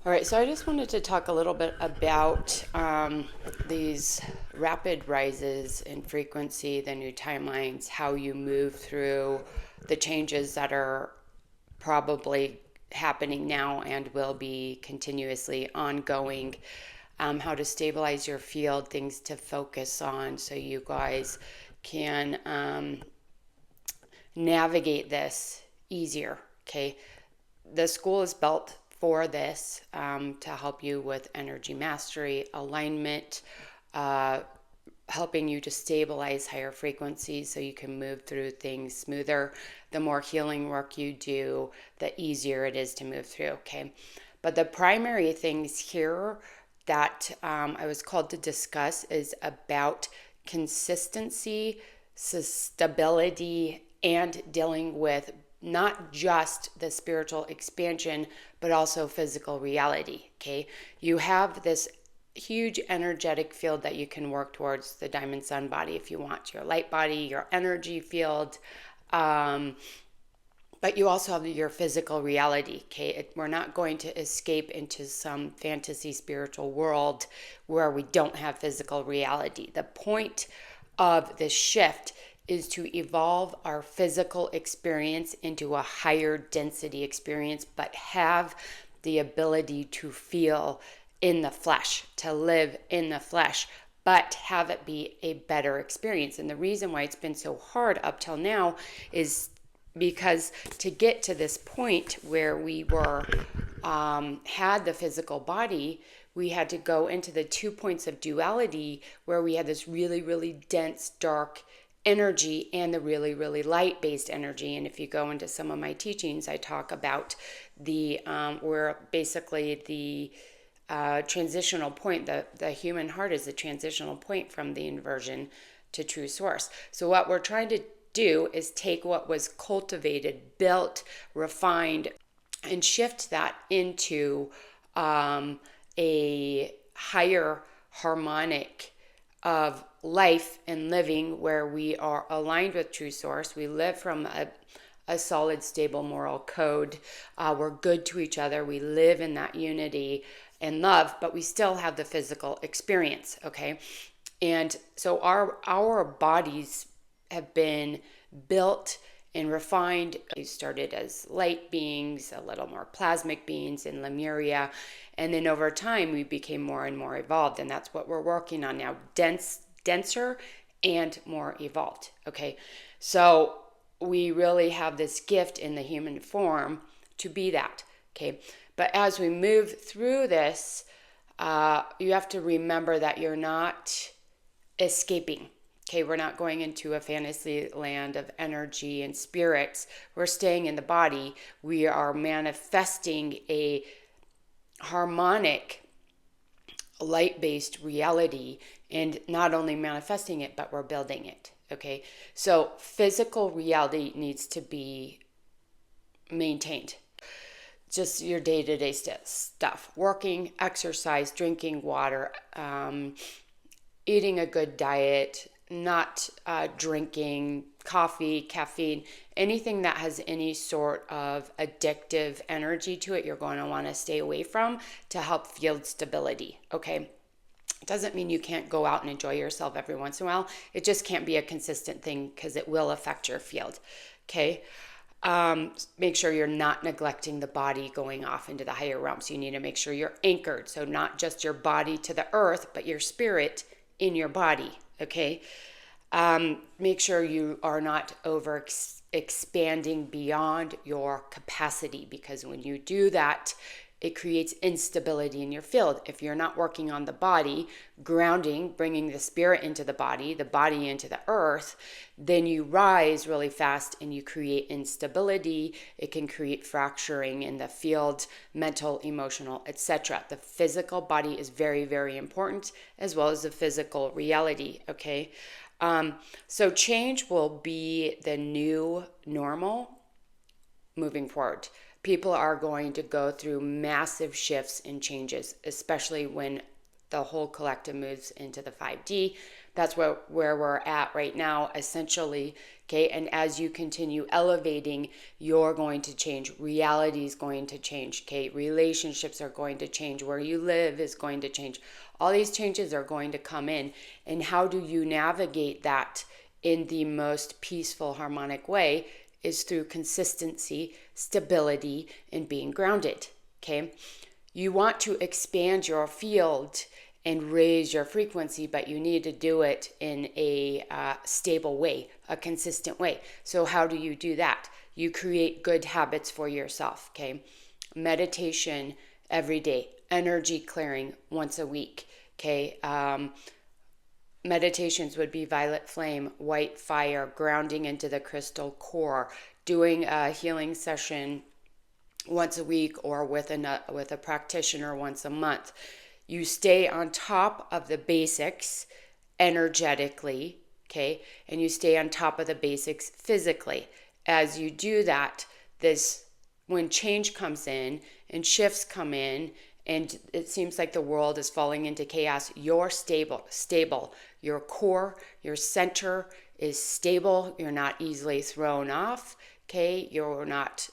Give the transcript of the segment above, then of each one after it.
All right, so I just wanted to talk a little bit about these rapid rises in frequency, the new timelines, how you move through the changes that are probably happening now and will be continuously ongoing, how to stabilize your field, things to focus on so you guys can navigate this easier. Okay, the school is built for this to help you with energy mastery, alignment, uh, helping you to stabilize higher frequencies so you can move through things smoother. The more healing work you do, the easier it is to move through. Okay. But the primary things here that I was called to discuss is about consistency, stability, and dealing with not just the spiritual expansion, but also physical reality. Okay. You have this huge energetic field that you can work towards the diamond sun body if you want your light body, your energy field. Um, but you also have your physical reality. Okay, we're not going to escape into some fantasy spiritual world where we don't have physical reality. The point of this shift is to evolve our physical experience into a higher density experience, but have the ability to feel in the flesh, to live in the flesh, but have it be a better experience. And the reason why it's been so hard up till now is because to get to this point where we were had the physical body, we had to go into the 2 points of duality where we had this really, really dense, dark energy and the really, really light based energy. And if you go into some of my teachings, I talk about the where basically the transitional point, the human heart is the transitional point from the inversion to true source. So what we're trying to do is take what was cultivated, built, refined, and shift that into a higher harmonic of life and living where we are aligned with true source. We live from a solid, stable moral code. We're good to each other. We live in that unity and love, but we still have the physical experience, okay? And so our bodies have been built and refined. We started as light beings, a little more plasmic beings in Lemuria, and then over time we became more and more evolved, and that's what we're working on now: denser and more evolved. Okay, so we really have this gift in the human form to be that. Okay, but as we move through this, you have to remember that you're not escaping. Okay, we're not going into a fantasy land of energy and spirits. We're staying in the body. We are manifesting a harmonic, light based reality, and not only manifesting it, but we're building it. Okay, so physical reality needs to be maintained. Just your day to day stuff: working, exercise, drinking water, eating a good diet, not drinking coffee, caffeine, anything that has any sort of addictive energy to it, you're going to want to stay away from to help field stability. Okay. It doesn't mean you can't go out and enjoy yourself every once in a while. It just can't be a consistent thing because it will affect your field. Okay. Make sure you're not neglecting the body going off into the higher realms. You need to make sure you're anchored. So not just your body to the earth, but your spirit in your body. Okay. Make sure you are not over expanding beyond your capacity, because when you do that, it creates instability in your field. If you're not working on the body, grounding, bringing the spirit into the body into the earth, then you rise really fast and you create instability. It can create fracturing in the field, mental, emotional, etc. The physical body is very, very important, as well as the physical reality, okay? So change will be the new normal moving forward. People are going to go through massive shifts and changes, especially when the whole collective moves into the 5D. That's where we're at right now, essentially. Okay, and as you continue elevating, you're going to change. Reality is going to change. Okay, relationships are going to change. Where you live is going to change. All these changes are going to come in. And how do you navigate that in the most peaceful, harmonic way? Is through consistency, stability, and being grounded. Okay, you want to expand your field and raise your frequency, but you need to do it in a stable way, a consistent way. So how do you do that? You create good habits for yourself, okay? Meditation every day, energy clearing once a week, okay? Meditations would be violet flame, white fire, grounding into the crystal core, doing a healing session once a week or with a practitioner once a month. You stay on top of the basics energetically, okay? And you stay on top of the basics physically. As you do that, when change comes in and shifts come in and it seems like the world is falling into chaos, you're stable. Your core, your center is stable. You're not easily thrown off, okay? You're not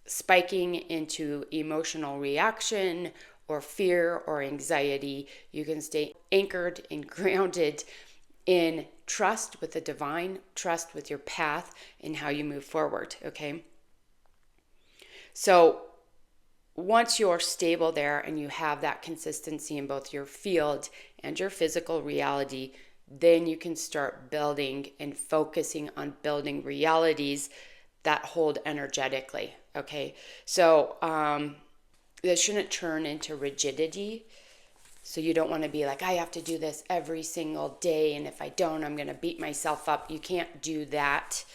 spiking into emotional reaction or fear or anxiety. You can stay anchored and grounded in trust with the divine, trust with your path and how you move forward, okay? So once you're stable there and you have that consistency in both your field and your physical reality, then you can start building and focusing on building realities that hold energetically, okay? So this shouldn't turn into rigidity. So you don't want to be like, I have to do this every single day, and if I don't, I'm going to beat myself up. You can't do that.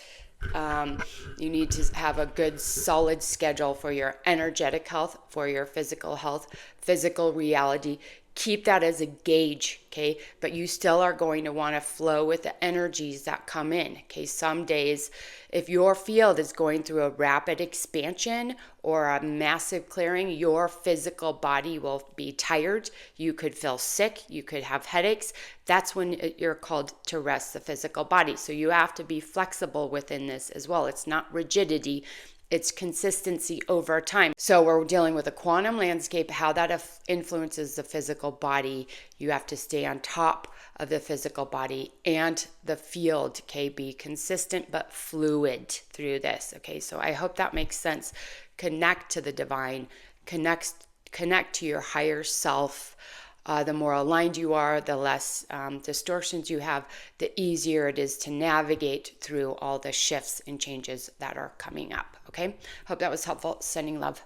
You need to have a good, solid schedule for your energetic health, for your physical health, physical reality. Keep that as a gauge, okay? But you still are going to want to flow with the energies that come in, okay? Some days, if your field is going through a rapid expansion or a massive clearing, your physical body will be tired. You could feel sick. You could have headaches. That's when you're called to rest the physical body. So you have to be flexible within this as well. It's not rigidity. It's consistency over time. So we're dealing with a quantum landscape, how that influences the physical body. You have to stay on top of the physical body and the field, okay? Be consistent but fluid through this, okay? So I hope that makes sense. Connect to the divine, connect to your higher self. The more aligned you are, the less distortions you have, the easier it is to navigate through all the shifts and changes that are coming up. Okay? Hope that was helpful. Sending love.